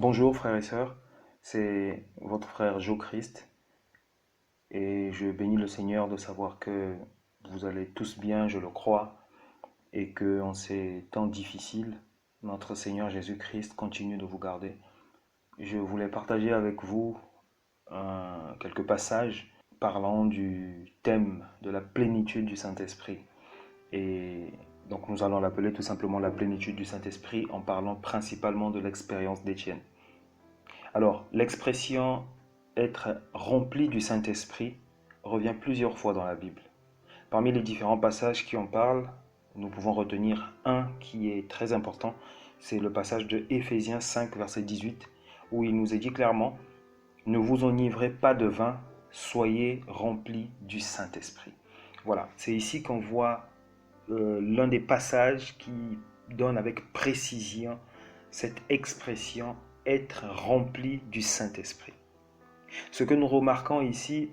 Bonjour frères et sœurs, c'est votre frère Jo Christ et je bénis le Seigneur de savoir que vous allez tous bien, je le crois, et que en ces temps difficiles, notre Seigneur Jésus-Christ continue de vous garder. Je voulais partager avec vous quelques passages parlant du thème de la plénitude du Saint-Esprit. Et donc nous allons l'appeler tout simplement la plénitude du Saint-Esprit en parlant principalement de l'expérience d'Étienne. Alors, l'expression être rempli du Saint-Esprit revient plusieurs fois dans la Bible. Parmi les différents passages qui en parlent, nous pouvons retenir un qui est très important, c'est le passage de Éphésiens 5, verset 18, où il nous est dit clairement « Ne vous enivrez pas de vin, soyez remplis du Saint-Esprit ». Voilà, c'est ici qu'on voit l'un des passages qui donne avec précision cette expression « être rempli du Saint-Esprit ». Ce que nous remarquons ici,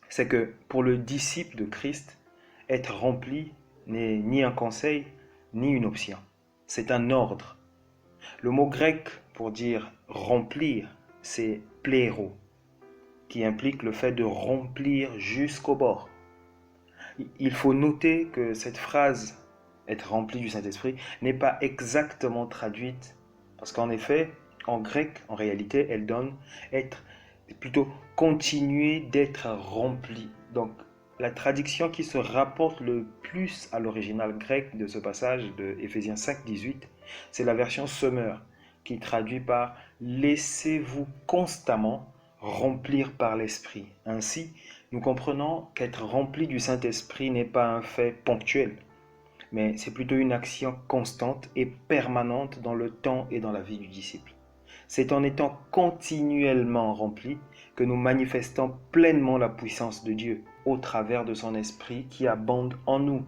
c'est que pour le disciple de Christ, être rempli n'est ni un conseil, ni une option. C'est un ordre. Le mot grec pour dire remplir, c'est pléro, qui implique le fait de remplir jusqu'au bord. Il faut noter que cette phrase être rempli du Saint-Esprit n'est pas exactement traduite, parce qu'en effet, en grec, en réalité, elle donne être, plutôt continuer d'être rempli. Donc, la traduction qui se rapporte le plus à l'original grec de ce passage de Éphésiens 5, 18, c'est la version Sommer, qui traduit par « Laissez-vous constamment remplir par l'Esprit ». Ainsi, nous comprenons qu'être rempli du Saint-Esprit n'est pas un fait ponctuel, mais c'est plutôt une action constante et permanente dans le temps et dans la vie du disciple. C'est en étant continuellement rempli que nous manifestons pleinement la puissance de Dieu au travers de son esprit qui abonde en nous.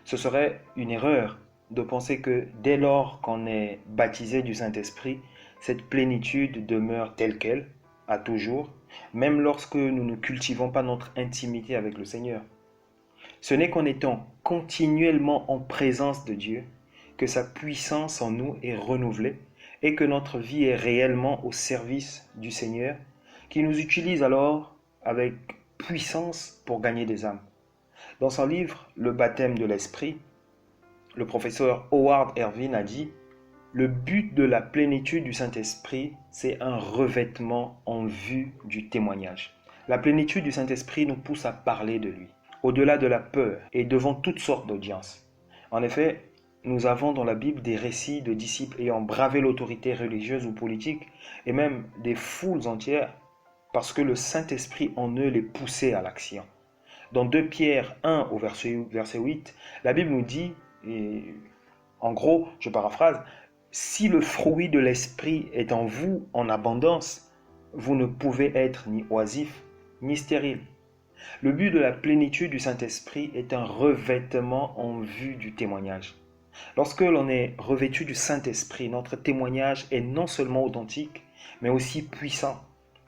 Ce serait une erreur de penser que dès lors qu'on est baptisé du Saint-Esprit, cette plénitude demeure telle qu'elle, à toujours, même lorsque nous ne cultivons pas notre intimité avec le Seigneur. Ce n'est qu'en étant continuellement en présence de Dieu que sa puissance en nous est renouvelée et que notre vie est réellement au service du Seigneur, qui nous utilise alors avec puissance pour gagner des âmes. Dans son livre « Le baptême de l'Esprit », le professeur Howard Ervin a dit « Le but de la plénitude du Saint-Esprit, c'est un revêtement en vue du témoignage. La plénitude du Saint-Esprit nous pousse à parler de lui, au-delà de la peur et devant toutes sortes d'audiences. En effet, nous avons dans la Bible des récits de disciples ayant bravé l'autorité religieuse ou politique et même des foules entières parce que le Saint-Esprit en eux les poussait à l'action. Dans 2 Pierre 1 au verset 8, la Bible nous dit, et en gros, je paraphrase, « Si le fruit de l'Esprit est en vous en abondance, vous ne pouvez être ni oisif ni stérile. » Le but de la plénitude du Saint-Esprit est un revêtement en vue du témoignage. Lorsque l'on est revêtu du Saint-Esprit, notre témoignage est non seulement authentique, mais aussi puissant,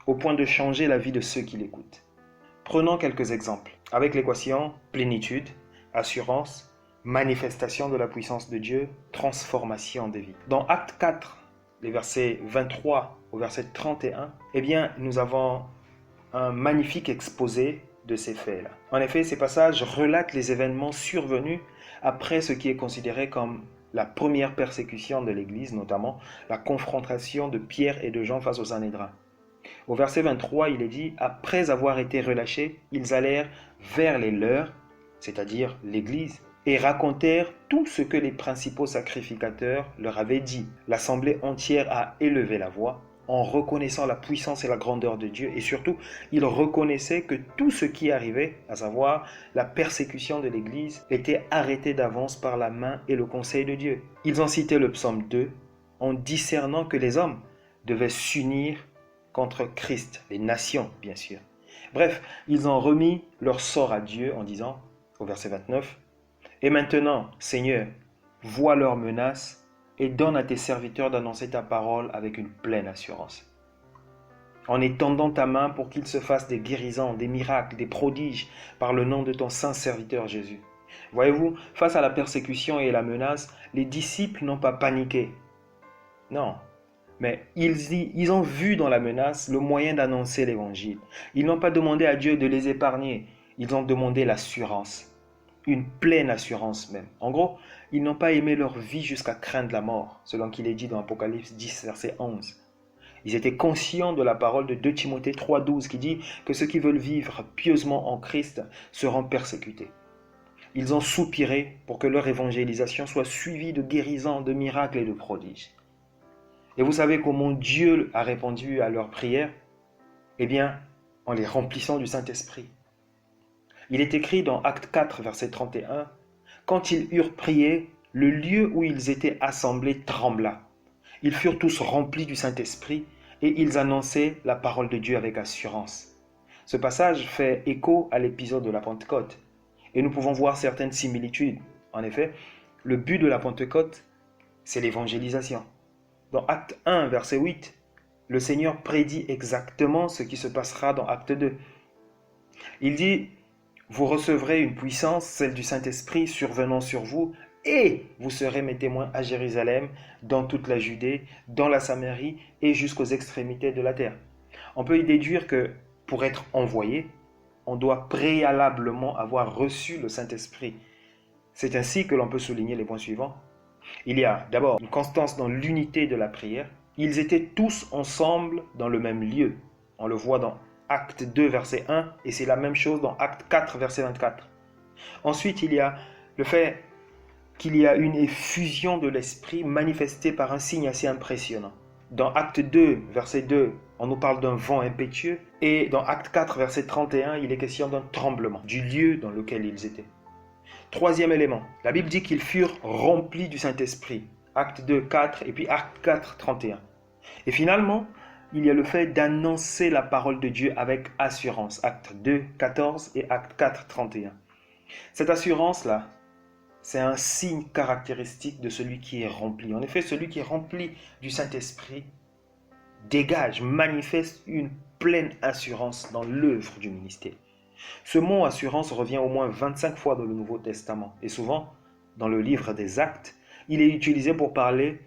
au point de changer la vie de ceux qui l'écoutent. Prenons quelques exemples. Avec l'équation plénitude, assurance, manifestation de la puissance de Dieu, transformation des vies. Dans Acte 4, les versets 23 au verset 31, eh bien, nous avons un magnifique exposé de ces faits-là. En effet, ces passages relatent les événements survenus après ce qui est considéré comme la première persécution de l'Église, notamment la confrontation de Pierre et de Jean face au Sanhédrin. Au verset 23, il est dit « Après avoir été relâchés, ils allèrent vers les leurs, c'est-à-dire l'Église, et racontèrent tout ce que les principaux sacrificateurs leur avaient dit. L'assemblée entière a élevé la voix, en reconnaissant la puissance et la grandeur de Dieu, et surtout, ils reconnaissaient que tout ce qui arrivait, à savoir la persécution de l'Église, était arrêté d'avance par la main et le conseil de Dieu. Ils ont cité le psaume 2, en discernant que les hommes devaient s'unir contre Christ, les nations, bien sûr. Bref, ils ont remis leur sort à Dieu en disant, au verset 29, « Et maintenant, Seigneur, vois leurs menaces, et donne à tes serviteurs d'annoncer ta parole avec une pleine assurance. En étendant ta main pour qu'il se fasse des guérisons, des miracles, des prodiges par le nom de ton saint serviteur Jésus. » Voyez-vous, face à la persécution et la menace, les disciples n'ont pas paniqué. Non, Mais ils ont vu dans la menace le moyen d'annoncer l'évangile. Ils n'ont pas demandé à Dieu de les épargner. Ils ont demandé l'assurance. Une pleine assurance même. En gros, ils n'ont pas aimé leur vie jusqu'à craindre la mort, selon qu'il est dit dans Apocalypse 10, verset 11. Ils étaient conscients de la parole de 2 Timothée 3,12 qui dit que ceux qui veulent vivre pieusement en Christ seront persécutés. Ils ont soupiré pour que leur évangélisation soit suivie de guérisons, de miracles et de prodiges. Et vous savez comment Dieu a répondu à leurs prières? Eh bien, en les remplissant du Saint-Esprit. Il est écrit dans Acte 4, verset 31, « Quand ils eurent prié, le lieu où ils étaient assemblés trembla. Ils furent tous remplis du Saint-Esprit et ils annonçaient la parole de Dieu avec assurance. » Ce passage fait écho à l'épisode de la Pentecôte et nous pouvons voir certaines similitudes. En effet, le but de la Pentecôte, c'est l'évangélisation. Dans Acte 1, verset 8, le Seigneur prédit exactement ce qui se passera dans Acte 2. Il dit « Vous recevrez une puissance, celle du Saint-Esprit, survenant sur vous, et vous serez mes témoins à Jérusalem, dans toute la Judée, dans la Samarie et jusqu'aux extrémités de la terre. » On peut y déduire que pour être envoyé, on doit préalablement avoir reçu le Saint-Esprit. C'est ainsi que l'on peut souligner les points suivants. Il y a d'abord une constance dans l'unité de la prière. Ils étaient tous ensemble dans le même lieu. On le voit dans Acte 2, verset 1, et c'est la même chose dans Acte 4, verset 24. Ensuite, il y a le fait qu'il y a une effusion de l'esprit manifestée par un signe assez impressionnant. Dans Acte 2, verset 2, on nous parle d'un vent impétueux, et dans Acte 4, verset 31, il est question d'un tremblement du lieu dans lequel ils étaient. Troisième élément, la Bible dit qu'ils furent remplis du Saint-Esprit. Acte 2, 4 et puis Acte 4, 31. Et finalement, il y a le fait d'annoncer la parole de Dieu avec assurance. Acte 2, 14 et Acte 4, 31. Cette assurance-là, c'est un signe caractéristique de celui qui est rempli. En effet, celui qui est rempli du Saint-Esprit dégage, manifeste une pleine assurance dans l'œuvre du ministère. Ce mot assurance revient au moins 25 fois dans le Nouveau Testament et souvent dans le livre des Actes, il est utilisé pour parler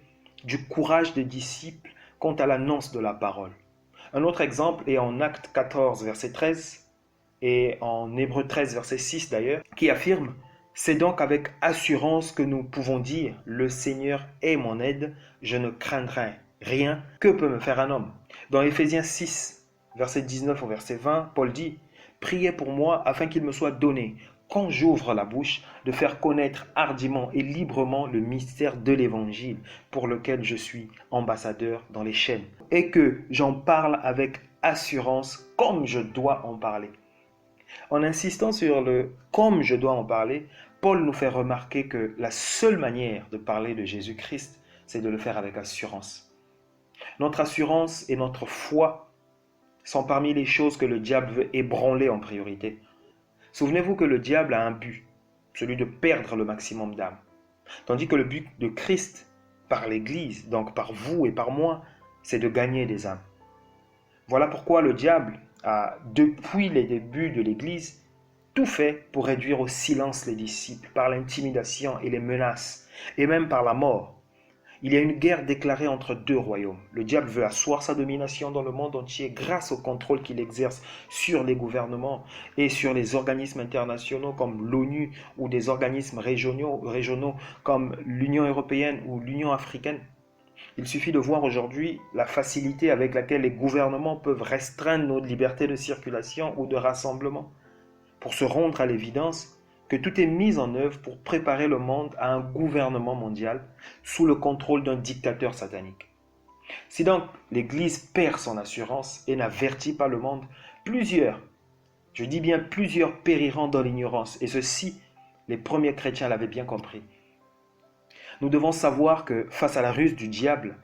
du courage des disciples quant à l'annonce de la parole. Un autre exemple est en Acte 14, verset 13 et en Hébreux 13, verset 6 d'ailleurs, qui affirme « C'est donc avec assurance que nous pouvons dire « Le Seigneur est mon aide, je ne craindrai rien, que peut me faire un homme ?» Dans Éphésiens 6, verset 19 au verset 20, Paul dit « Priez pour moi afin qu'il me soit donné, quand j'ouvre la bouche, de faire connaître hardiment et librement le mystère de l'Évangile pour lequel je suis ambassadeur dans les chaînes, et que j'en parle avec assurance comme je dois en parler. » En insistant sur le « comme je dois en parler », Paul nous fait remarquer que la seule manière de parler de Jésus-Christ, c'est de le faire avec assurance. Notre assurance et notre foi sont parmi les choses que le diable veut ébranler en priorité. Souvenez-vous que le diable a un but, celui de perdre le maximum d'âmes. Tandis que le but de Christ, par l'Église, donc par vous et par moi, c'est de gagner des âmes. Voilà pourquoi le diable a, depuis les débuts de l'Église, tout fait pour réduire au silence les disciples, par l'intimidation et les menaces, et même par la mort. Il y a une guerre déclarée entre deux royaumes. Le diable veut asseoir sa domination dans le monde entier grâce au contrôle qu'il exerce sur les gouvernements et sur les organismes internationaux comme l'ONU ou des organismes régionaux comme l'Union européenne ou l'Union africaine. Il suffit de voir aujourd'hui la facilité avec laquelle les gouvernements peuvent restreindre nos libertés de circulation ou de rassemblement, pour se rendre à l'évidence que tout est mis en œuvre pour préparer le monde à un gouvernement mondial sous le contrôle d'un dictateur satanique. Si donc l'Église perd son assurance et n'avertit pas le monde, plusieurs, je dis bien plusieurs, périront dans l'ignorance, et ceci, les premiers chrétiens l'avaient bien compris. Nous devons savoir que face à la ruse du diable,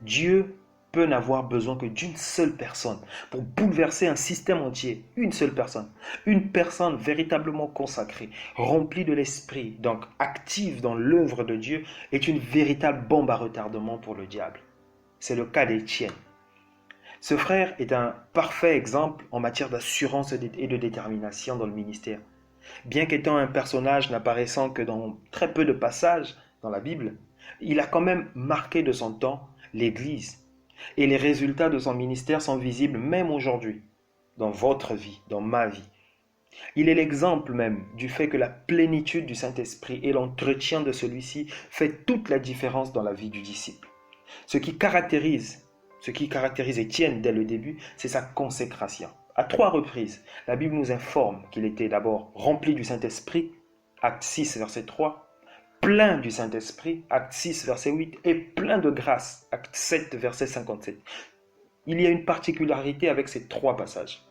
Dieu peut n'avoir besoin que d'une seule personne pour bouleverser un système entier. Une seule personne. Une personne véritablement consacrée, remplie de l'esprit, donc active dans l'œuvre de Dieu, est une véritable bombe à retardement pour le diable. C'est le cas d'Étienne. Ce frère est un parfait exemple en matière d'assurance et de détermination dans le ministère. Bien qu'étant un personnage n'apparaissant que dans très peu de passages dans la Bible, il a quand même marqué de son temps l'Église Et les résultats de son ministère sont visibles même aujourd'hui, dans votre vie, dans ma vie. Il est l'exemple même du fait que la plénitude du Saint-Esprit et l'entretien de celui-ci fait toute la différence dans la vie du disciple. Ce qui caractérise Étienne dès le début, c'est sa consécration. À 3 reprises, la Bible nous informe qu'il était d'abord rempli du Saint-Esprit, acte 6, verset 3, plein du Saint-Esprit, acte 6, verset 8, et plein de grâce, acte 7, verset 57. Il y a une particularité avec ces 3 passages.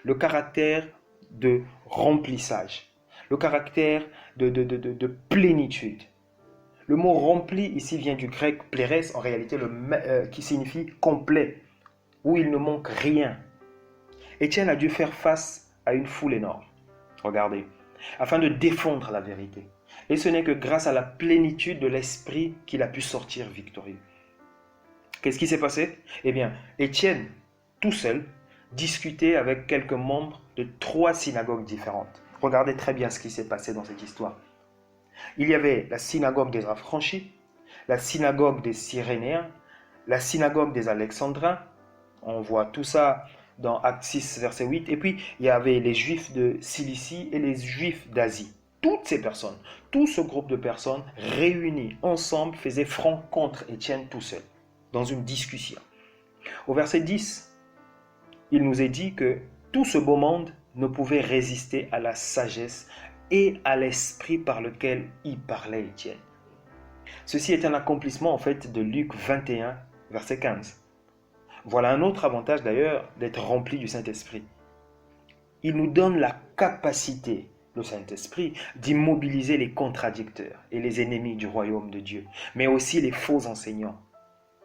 Le caractère de remplissage, le caractère de plénitude. Le mot rempli ici vient du grec plerès, en réalité qui signifie complet, où il ne manque rien. Étienne a dû faire face à une foule énorme, regardez, afin de défendre la vérité. Et ce n'est que grâce à la plénitude de l'esprit qu'il a pu sortir victorieux. Qu'est-ce qui s'est passé? Eh bien, Étienne, tout seul, discutait avec quelques membres de 3 synagogues différentes. Regardez très bien ce qui s'est passé dans cette histoire. Il y avait la synagogue des Affranchis, la synagogue des Cyrénéens, la synagogue des Alexandrins. On voit tout ça dans Acte 6, verset 8. Et puis, il y avait les Juifs de Cilicie et les Juifs d'Asie. Toutes ces personnes, tout ce groupe de personnes réunis ensemble faisaient front contre Étienne tout seul, dans une discussion. Au verset 10, il nous est dit que tout ce beau monde ne pouvait résister à la sagesse et à l'esprit par lequel il parlait Étienne. Ceci est un accomplissement en fait de Luc 21, verset 15. Voilà un autre avantage d'ailleurs d'être rempli du Saint-Esprit. Il nous donne la capacité, le Saint-Esprit, d'immobiliser les contradicteurs et les ennemis du royaume de Dieu, mais aussi les faux enseignants.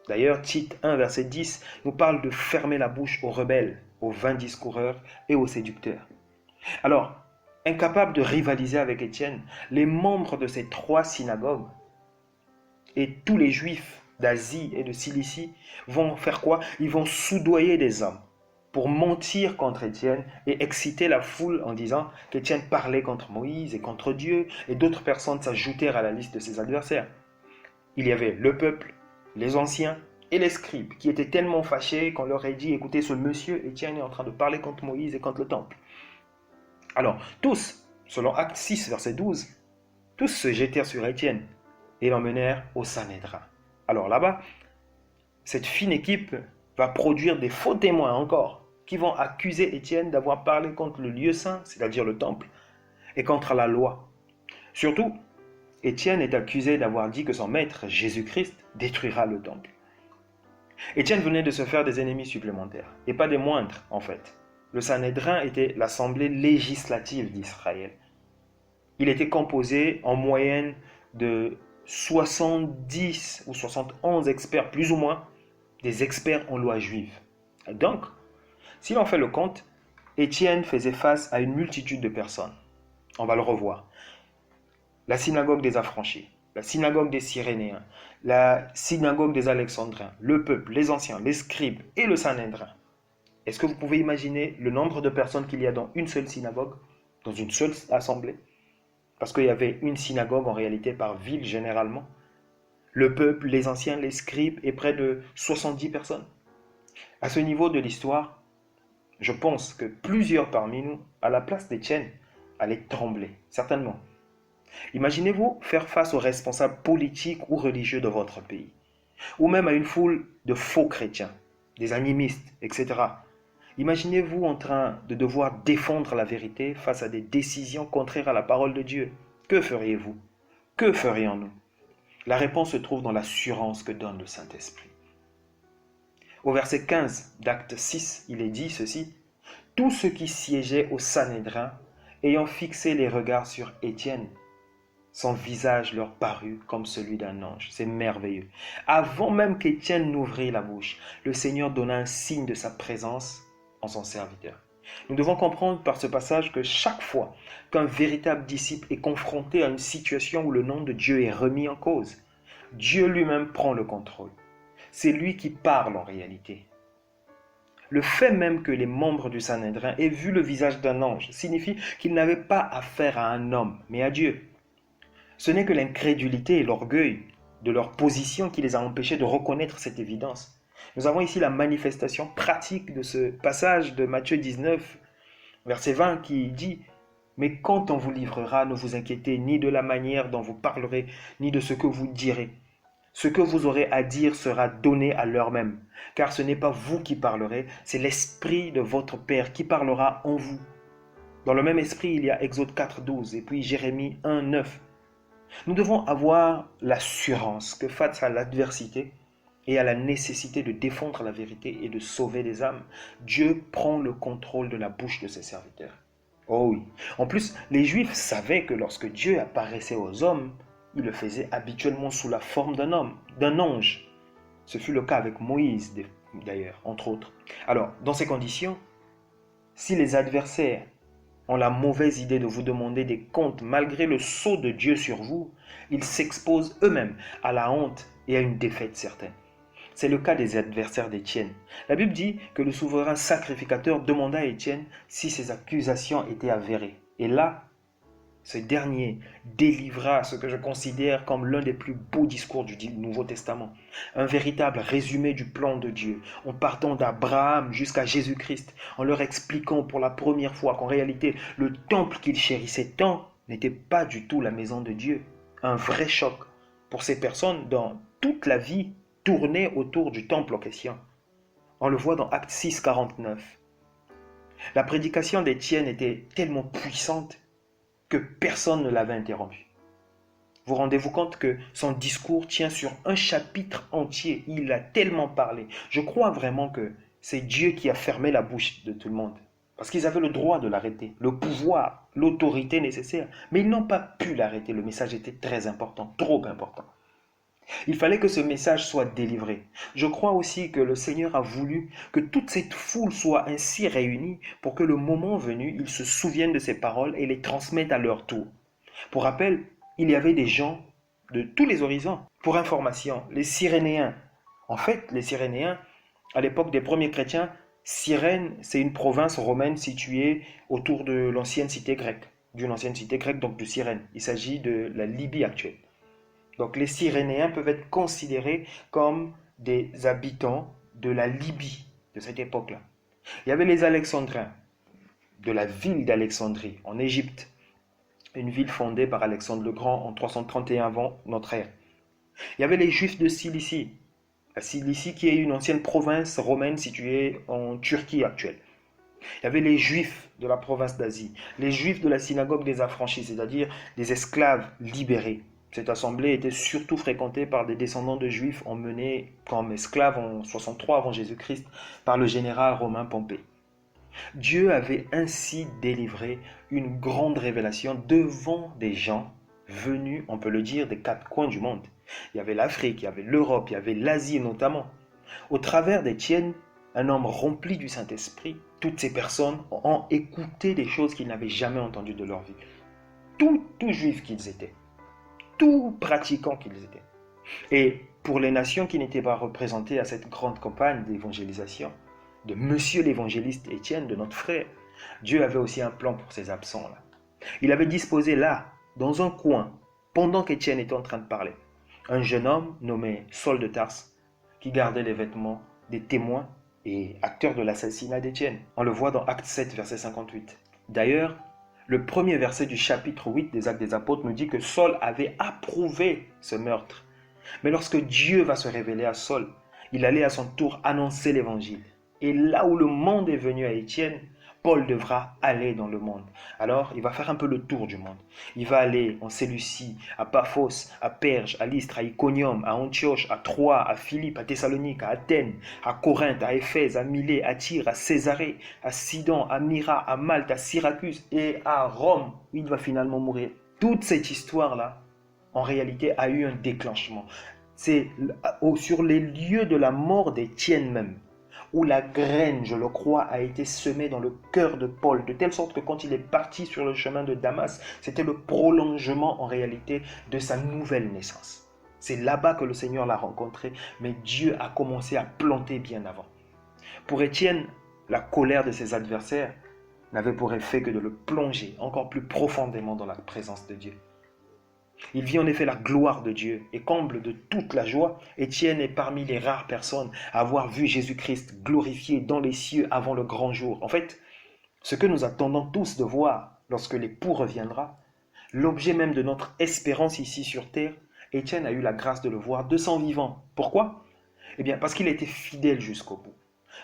D'ailleurs, Tite 1, verset 10, nous parle de fermer la bouche aux rebelles, aux vains discoureurs et aux séducteurs. Alors, incapables de rivaliser avec Étienne, les membres de ces 3 synagogues et tous les Juifs d'Asie et de Cilicie vont faire quoi? Ils vont soudoyer des hommes pour mentir contre Étienne et exciter la foule en disant qu'Étienne parlait contre Moïse et contre Dieu, et d'autres personnes s'ajoutèrent à la liste de ses adversaires. Il y avait le peuple, les anciens et les scribes qui étaient tellement fâchés qu'on leur ait dit: écoutez, ce monsieur Étienne est en train de parler contre Moïse et contre le temple. Alors, tous, selon Acte 6, verset 12, tous se jetèrent sur Étienne et l'emmenèrent au Sanhédrin. Alors là-bas, cette fine équipe va produire des faux témoins encore, qui vont accuser Étienne d'avoir parlé contre le lieu saint, c'est-à-dire le temple, et contre la loi. Surtout, Étienne est accusé d'avoir dit que son maître, Jésus-Christ, détruira le temple. Étienne venait de se faire des ennemis supplémentaires, et pas des moindres en fait. Le Sanhédrin était l'assemblée législative d'Israël. Il était composé en moyenne de 70 ou 71 experts, plus ou moins, des experts en loi juive. Et donc, si l'on fait le compte, Étienne faisait face à une multitude de personnes. On va le revoir. La synagogue des Affranchis, la synagogue des Cyrénéens, la synagogue des Alexandrins, le peuple, les anciens, les scribes et le Sanhédrin. Est-ce que vous pouvez imaginer le nombre de personnes qu'il y a dans une seule synagogue, dans une seule assemblée? Parce qu'il y avait une synagogue en réalité par ville généralement. Le peuple, les anciens, les scribes et près de 70 personnes. À ce niveau de l'histoire, je pense que plusieurs parmi nous, à la place d'Étienne, allaient trembler, certainement. Imaginez-vous faire face aux responsables politiques ou religieux de votre pays, ou même à une foule de faux chrétiens, des animistes, etc. Imaginez-vous en train de devoir défendre la vérité face à des décisions contraires à la parole de Dieu. Que feriez-vous? Que ferions-nous? La réponse se trouve dans l'assurance que donne le Saint-Esprit. Au verset 15 d'Acte 6, il est dit ceci: « Tous ceux qui siégeaient au Sanhédrin, ayant fixé les regards sur Étienne, son visage leur parut comme celui d'un ange. » C'est merveilleux. Avant même qu'Étienne n'ouvrit la bouche, le Seigneur donna un signe de sa présence en son serviteur. Nous devons comprendre par ce passage que chaque fois qu'un véritable disciple est confronté à une situation où le nom de Dieu est remis en cause, Dieu lui-même prend le contrôle. C'est lui qui parle en réalité. Le fait même que les membres du Sanhédrin aient vu le visage d'un ange signifie qu'ils n'avaient pas affaire à un homme, mais à Dieu. Ce n'est que l'incrédulité et l'orgueil de leur position qui les a empêchés de reconnaître cette évidence. Nous avons ici la manifestation pratique de ce passage de Matthieu 19, verset 20, qui dit: mais quand on vous livrera, ne vous inquiétez ni de la manière dont vous parlerez, ni de ce que vous direz. Ce que vous aurez à dire sera donné à l'heure même, car ce n'est pas vous qui parlerez, c'est l'Esprit de votre Père qui parlera en vous. Dans le même esprit, il y a Exode 4, 12 et puis Jérémie 1, 9. Nous devons avoir l'assurance que face à l'adversité et à la nécessité de défendre la vérité et de sauver des âmes, Dieu prend le contrôle de la bouche de ses serviteurs. Oh oui. En plus, les Juifs savaient que lorsque Dieu apparaissait aux hommes, il le faisait habituellement sous la forme d'un homme, d'un ange. Ce fut le cas avec Moïse, d'ailleurs, entre autres. Alors, dans ces conditions, si les adversaires ont la mauvaise idée de vous demander des comptes malgré le sceau de Dieu sur vous, ils s'exposent eux-mêmes à la honte et à une défaite certaine. C'est le cas des adversaires d'Étienne. La Bible dit que le souverain sacrificateur demanda à Étienne si ses accusations étaient avérées. Et là, ce dernier délivra ce que je considère comme l'un des plus beaux discours du Nouveau Testament. Un véritable résumé du plan de Dieu, en partant d'Abraham jusqu'à Jésus-Christ, en leur expliquant pour la première fois qu'en réalité, le temple qu'il chérissait tant n'était pas du tout la maison de Dieu. Un vrai choc pour ces personnes dont toute la vie tournait autour du temple en question. On le voit dans Actes 6, 49. La prédication d'Étienne était tellement puissante que personne ne l'avait interrompu. Vous rendez-vous compte que son discours tient sur un chapitre entier. Il a tellement parlé. Je crois vraiment que c'est Dieu qui a fermé la bouche de tout le monde. Parce qu'ils avaient le droit de l'arrêter, le pouvoir, l'autorité nécessaire. Mais ils n'ont pas pu l'arrêter. Le message était très important, trop important. Il fallait que ce message soit délivré. Je crois aussi que le Seigneur a voulu que toute cette foule soit ainsi réunie pour que le moment venu, ils se souviennent de ces paroles et les transmettent à leur tour. Pour rappel, il y avait des gens de tous les horizons. Pour information, les Cyrénéens. En fait, les Cyrénéens, à l'époque des premiers chrétiens, Cyrène, c'est une province romaine située autour de l'ancienne cité grecque, d'une ancienne cité grecque, donc de Cyrène. Il s'agit de la Libye actuelle. Donc les Cyrénéens peuvent être considérés comme des habitants de la Libye de cette époque-là. Il y avait les Alexandrins, de la ville d'Alexandrie, en Égypte, une ville fondée par Alexandre le Grand en 331 avant notre ère. Il y avait les Juifs de Cilicie, la Cilicie qui est une ancienne province romaine située en Turquie actuelle. Il y avait les Juifs de la province d'Asie, les Juifs de la synagogue des affranchis, c'est-à-dire des esclaves libérés. Cette assemblée était surtout fréquentée par des descendants de Juifs emmenés comme esclaves en 63 avant Jésus-Christ par le général romain Pompée. Dieu avait ainsi délivré une grande révélation devant des gens venus, on peut le dire, des quatre coins du monde. Il y avait l'Afrique, il y avait l'Europe, il y avait l'Asie notamment. Au travers d'Étienne, un homme rempli du Saint-Esprit, toutes ces personnes ont écouté des choses qu'ils n'avaient jamais entendues de leur vie. Tout juifs qu'ils étaient. Tout pratiquants qu'ils étaient. Et pour les nations qui n'étaient pas représentées à cette grande campagne d'évangélisation, de Monsieur l'évangéliste Étienne, de notre frère, Dieu avait aussi un plan pour ces absents-là. Il avait disposé là, dans un coin, pendant qu'Étienne était en train de parler, un jeune homme nommé Saul de Tarse, qui gardait les vêtements des témoins et acteurs de l'assassinat d'Étienne. On le voit dans Acte 7, verset 58. D'ailleurs, le premier verset du chapitre 8 des Actes des Apôtres nous dit que Saul avait approuvé ce meurtre. Mais lorsque Dieu va se révéler à Saul, il allait à son tour annoncer l'évangile. Et là où le monde est venu à Étienne, Paul devra aller dans le monde. Alors, il va faire un peu le tour du monde. Il va aller en Séleucie, à Paphos, à Perge, à Lystre, à Iconium, à Antioche, à Troie, à Philippe, à Thessalonique, à Athènes, à Corinthe, à Éphèse, à Milet, à Tyr, à Césarée, à Sidon, à Myra, à Malte, à Syracuse et à Rome, où il va finalement mourir. Toute cette histoire-là, en réalité, a eu un déclenchement. C'est sur les lieux de la mort d'Étienne même, où la graine, je le crois, a été semée dans le cœur de Paul, de telle sorte que quand il est parti sur le chemin de Damas, c'était le prolongement en réalité de sa nouvelle naissance. C'est là-bas que le Seigneur l'a rencontré, mais Dieu a commencé à planter bien avant. Pour Étienne, la colère de ses adversaires n'avait pour effet que de le plonger encore plus profondément dans la présence de Dieu. Il vit en effet la gloire de Dieu et comble de toute la joie. Étienne est parmi les rares personnes à avoir vu Jésus-Christ glorifié dans les cieux avant le grand jour. En fait, ce que nous attendons tous de voir lorsque l'époux reviendra, l'objet même de notre espérance ici sur terre, Étienne a eu la grâce de le voir de son vivant. Pourquoi? Eh bien, parce qu'il a été fidèle jusqu'au bout.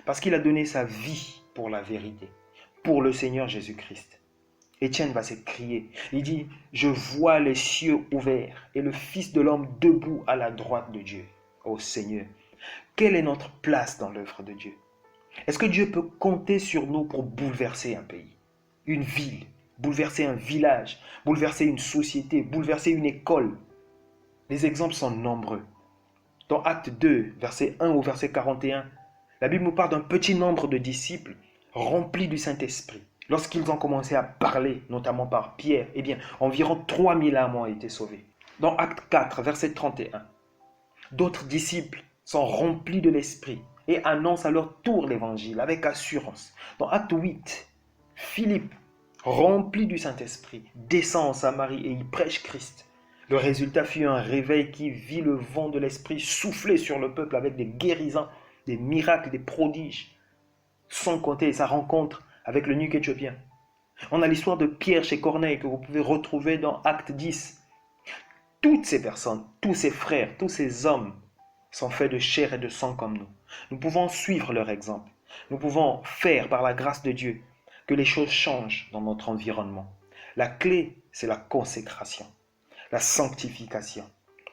Parce qu'il a donné sa vie pour la vérité, pour le Seigneur Jésus-Christ. Étienne va s'écrier. Il dit, je vois les cieux ouverts et le Fils de l'homme debout à la droite de Dieu. Ô Seigneur, quelle est notre place dans l'œuvre de Dieu? Est-ce que Dieu peut compter sur nous pour bouleverser un pays, une ville, bouleverser un village, bouleverser une société, bouleverser une école? Les exemples sont nombreux. Dans Acte 2, verset 1 au verset 41, la Bible nous parle d'un petit nombre de disciples remplis du Saint-Esprit. Lorsqu'ils ont commencé à parler, notamment par Pierre, eh bien, environ 3000 âmes ont été sauvées. Dans Acte 4, verset 31, d'autres disciples sont remplis de l'Esprit et annoncent à leur tour l'Évangile avec assurance. Dans Acte 8, Philippe, rempli du Saint-Esprit, descend en Samarie et y prêche Christ. Le résultat fut un réveil qui vit le vent de l'Esprit souffler sur le peuple avec des guérisons, des miracles, des prodiges. Sans compter sa rencontre avec l'eunuque éthiopien. On a l'histoire de Pierre chez Corneille que vous pouvez retrouver dans Acte 10. Toutes ces personnes, tous ces frères, tous ces hommes sont faits de chair et de sang comme nous. Nous pouvons suivre leur exemple. Nous pouvons faire par la grâce de Dieu que les choses changent dans notre environnement. La clé, c'est la consécration, la sanctification,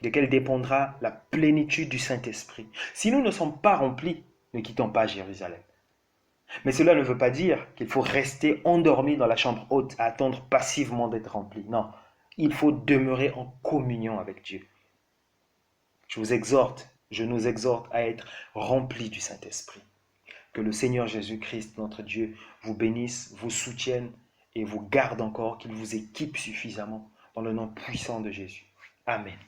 de laquelle dépendra la plénitude du Saint-Esprit. Si nous ne sommes pas remplis, ne quittons pas Jérusalem. Mais cela ne veut pas dire qu'il faut rester endormi dans la chambre haute à attendre passivement d'être rempli. Non, il faut demeurer en communion avec Dieu. Je nous exhorte à être remplis du Saint-Esprit. Que le Seigneur Jésus-Christ, notre Dieu, vous bénisse, vous soutienne et vous garde encore, qu'il vous équipe suffisamment dans le nom puissant de Jésus. Amen.